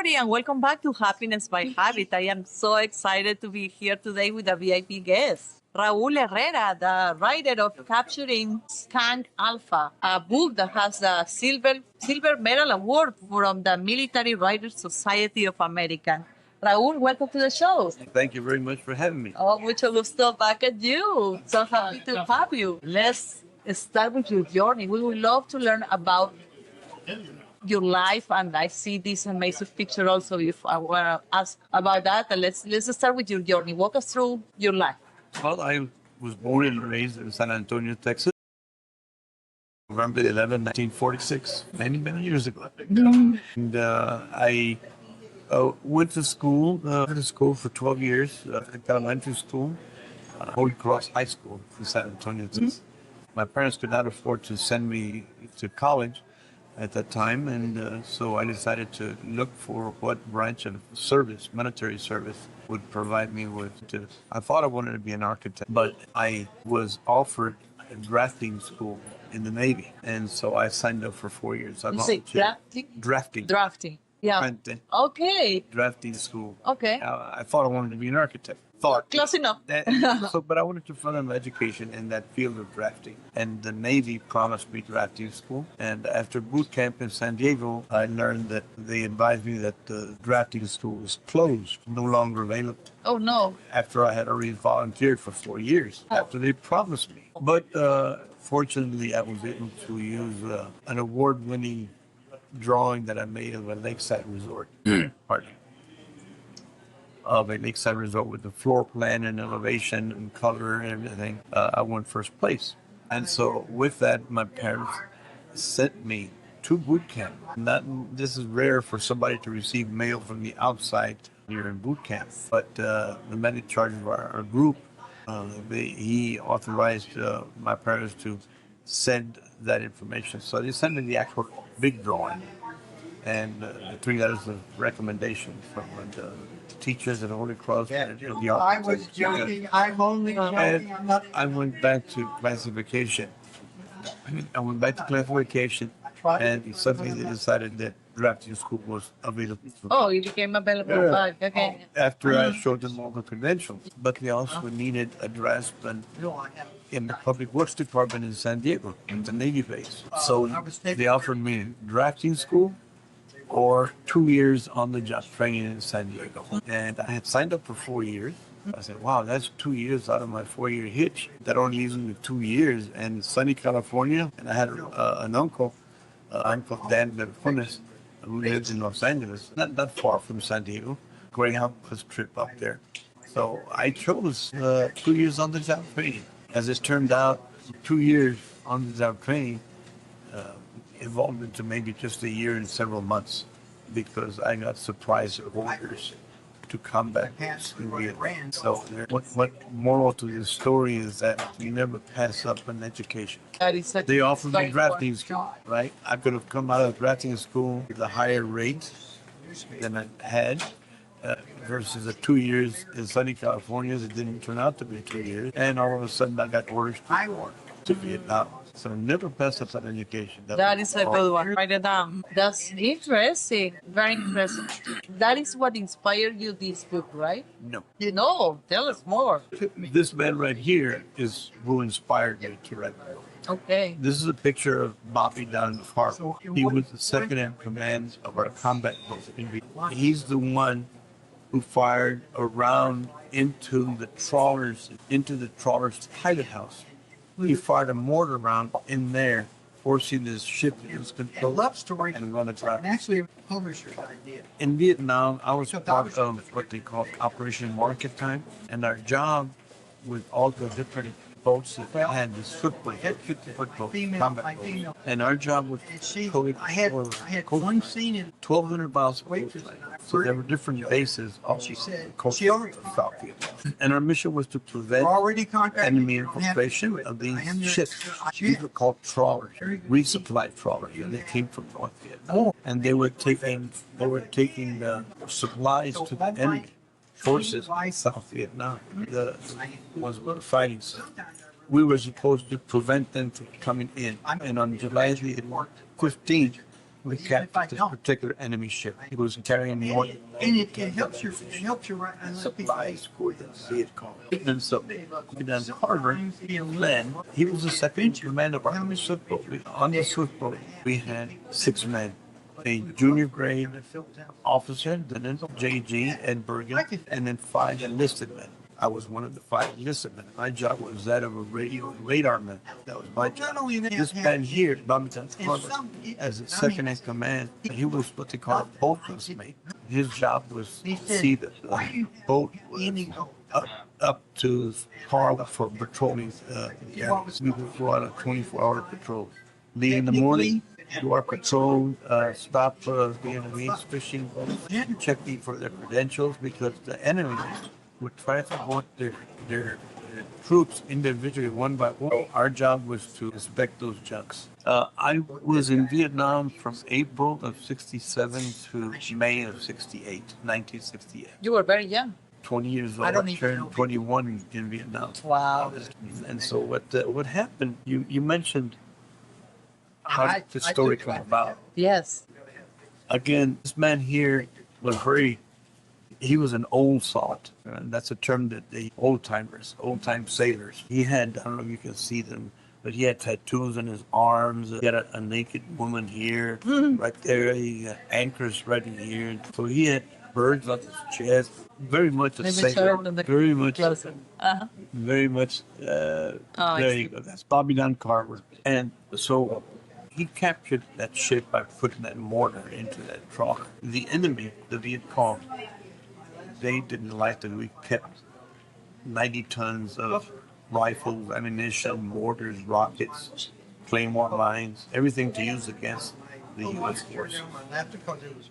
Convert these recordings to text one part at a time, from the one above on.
everybody, and welcome back to Happiness by Habit. I am so excited to be here today with a VIP guest, Raul Herrera, the writer of Capturing Skunk Alpha, a book that has the silver medal award from the Military Writers Society of America. Raul, welcome to the show. Thank you very much for having me. Oh, mucho gusto back at you. So happy to have you. Let's start with your journey. We would love to learn about your life, and I see this amazing picture also. If I want to ask about that, and let's start with your journey. Walk us through your life. Well, I was born and raised in San Antonio, Texas, November 11, 1946, many years ago. And I went to school for 12 years, elementary school, Holy Cross High School in San Antonio, Texas. My parents could not afford to send me to college at that time, and so I decided to look for what branch of service, military service, would provide me with. I thought I wanted to be an architect, but I was offered a drafting school in the Navy, and so I signed up for 4 years. You say drafting? Drafting. Drafting. Yeah. Okay. Drafting school. Okay. I thought I wanted to be an architect. Close enough. But I wanted to further my education in that field of drafting. And the Navy promised me drafting school. And after boot camp in San Diego, I learned that they advised me that the drafting school was closed, no longer available. Oh, no. After I had already volunteered for 4 years, after they promised me. But fortunately, I was able to use an award-winning drawing that I made of a lakeside resort. Pardon me. Of a lakeside resort with the floor plan and elevation and color and everything. I won first place. And so with that, my parents sent me to boot camp. This is rare for somebody to receive mail from the outside here in boot camp. But the man in charge of our group, he authorized my parents to send that information. So they sent me the actual big drawing and the 3 letters of recommendation from the teachers at Holy Cross. I was joking. I'm only joking. I'm not. I went back to classification. And suddenly they decided that drafting school was available. Oh, it became available back. Okay. After I showed them all the credentials. But they also needed a draftsman in the Public Works Department in San Diego, in the Navy base. So they offered me drafting school or 2 years on the job training in San Diego. And I had signed up for 4 years. I said, wow, that's 2 years out of my 4-year hitch. That only leaves me with 2 years in sunny California. And I had an uncle, Uncle Dan Berfunes, who lives in Los Angeles, not far from San Diego. Greyhound bus trip up there. So I chose 2 years on the job training. As it turned out, 2 years on the job training evolved into maybe just a year and several months because I got surprise orders to combat in Vietnam. So what moral to this story is that you never pass up an education. They offered me drafting school, right? I could have come out of drafting school with a higher rate than I had versus the 2 years in sunny California. It didn't turn out to be 2 years. And all of a sudden I got orders to Vietnam. So never pass up an education. That is a good one. Write it down. That's interesting. Very interesting. That is what inspired you this book, right? No. You know, tell us more. This man right here is who inspired me to write the book. Okay. This is a picture of Bobby Don Carver. He was the second in command of our combat force in Vietnam. He's the one who fired a round into the trawler's pilot house. He fired a mortar round in there, forcing this ship to lose control Love story. and run aground. And actually, a publisher's idea. In Vietnam, I was part of what they call Operation Market Time, and our job with all the different boats that we had, this footboat, 50-foot boat, combat boat. And our job was to coat I had one scene in 1,200 miles of coastline. So there were different bases all she said, coast she already- of South Vietnam. And our mission was to prevent already contracted. enemy infiltration of these ships. These were called trawlers, resupply trawlers, and they came from North Vietnam. And they were taking the supplies to the enemy forces in South Vietnam, the ones we were fighting. We were supposed to prevent them from coming in. And on July 15th, we captured this particular enemy ship. It was carrying more than And it helps you right and supplies for the Viet Cong. And so, Bobby Don Carver, then, he was the second in command of our swift boat. On the swift boat, we had 6 men. A junior grade officer, then JG and Bergen, and then 5 enlisted men. I was one of the 5 enlisted men. My job was that of a radar man. That was my job. This man here, Bobby Don Carver, as a second in command, he was what they call a boatless mate. His job was to see that the boat was up to par for patrolling. We would go on a 24-hour patrol. Leave in the morning, do our patrol, stop the enemy's fishing boats, check for their credentials, because the enemy would try to vote their troops individually one by one. Our job was to inspect those junks. I was in Vietnam from April of 67 to May of 1968. You were very young. 20 years old. I turned 21 in Vietnam. Wow. And so what happened, you mentioned how did the story come about. Yes. Again, this man here was he was an old salt. And that's a term that the old-time sailors. He had, I don't know if you can see them, but he had tattoos on his arms. He had a naked woman here, right there. He had anchors right in here. So he had birds on his chest. Very much a sailor. Very much. Very much. There you go. That's Bobby Don Carver. And so he captured that ship by putting that mortar into that trawler. The enemy, the Viet Cong, they didn't like that we kept 90 tons of rifles, ammunition, mortars, rockets, claymore mines, everything to use against the U.S. force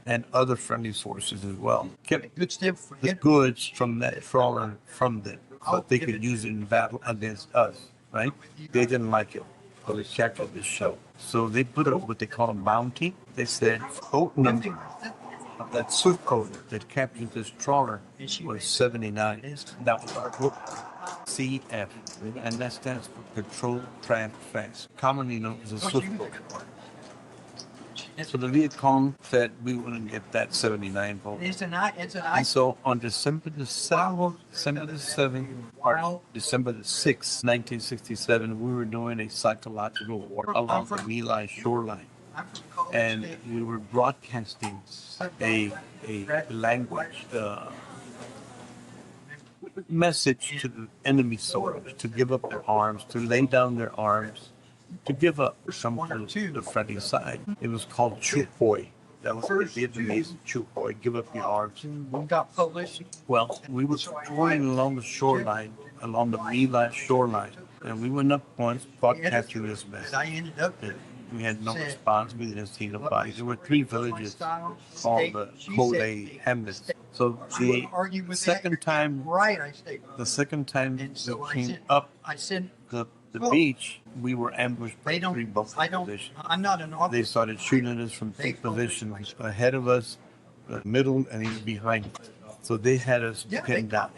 and other friendly forces as well. Kept the goods from that trawler from them, but they could use it in battle against us, right? They didn't like it, so they captured this ship. So they put up what they call a bounty. They said, boat number of that swift boat that captured this trawler was 79. That was our book, CF, and that stands for Patrol Tramp Fast, commonly known as a swift boat. So the Viet Cong said we wouldn't get that 79 boat. And so on December the 7th, or December the 6th, 1967, we were doing a psychological war along the My Lai shoreline. And we were broadcasting a language message to the enemy soldiers to give up their arms, to lay down their arms, to give up some to the friendly side. It was called Chu Hoi. That was the Vietnamese Chu Hoi, give up your arms. Well, we were patrolling along the shoreline, along the My Lai shoreline, and we went up once broadcasting this message. We had no response. We didn't see nobody. There were 3 villages called the Kole Hamlets. So the second time they came up the beach, we were ambushed by 3 boats positions. They started shooting at us from 3 positions ahead of us, the middle, and even behind us. So they had us pinned down.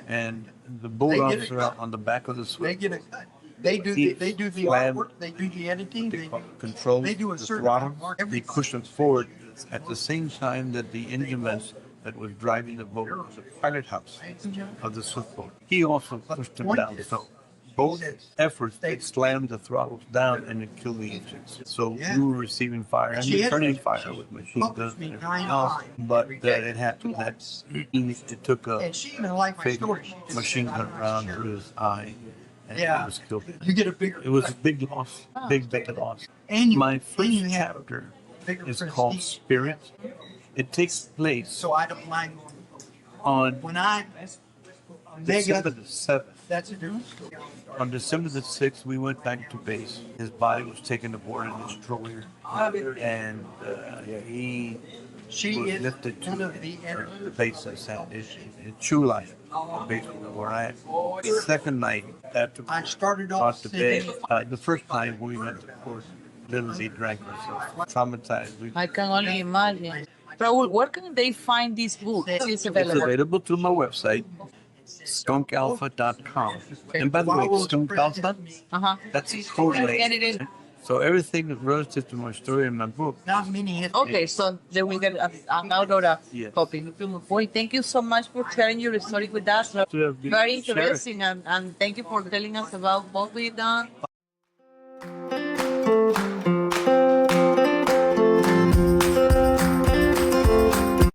And the boat officer on the back of the swift, they do the artwork, they do the editing, they control the throttle, they push us forward at the same time that the engine that was driving the boat was the pilot house of the swift boat. He also pushed them down. So both efforts, they slammed the throttles down and it killed the engines. So we were receiving fire and returning fire with machine guns and everything else. But it happened that it took a fatal machine gun round through his eye. And it was killed. It was a big loss, big loss. My first chapter is called Spirit. It takes place on December the 7th. That's a different story. On December the 6th, we went back to base. His body was taken aboard a destroyer, and he was lifted to the base in Chu Lai, basically where I am. The second night, after I started off to bed, the first time we went to course, literally drank ourselves. Traumatized. I can only imagine. Raul, where can they find this book? It's available through my website, skunkalpha.com. And by the way, Skunk Alpha, that's a code name So everything relative to my story in my book. Not many. Okay, so they will get an outdoor Yes. copy. Boy, thank you so much for sharing your story with us. To have been Very shared. interesting, and thank you for telling us about Bobby Don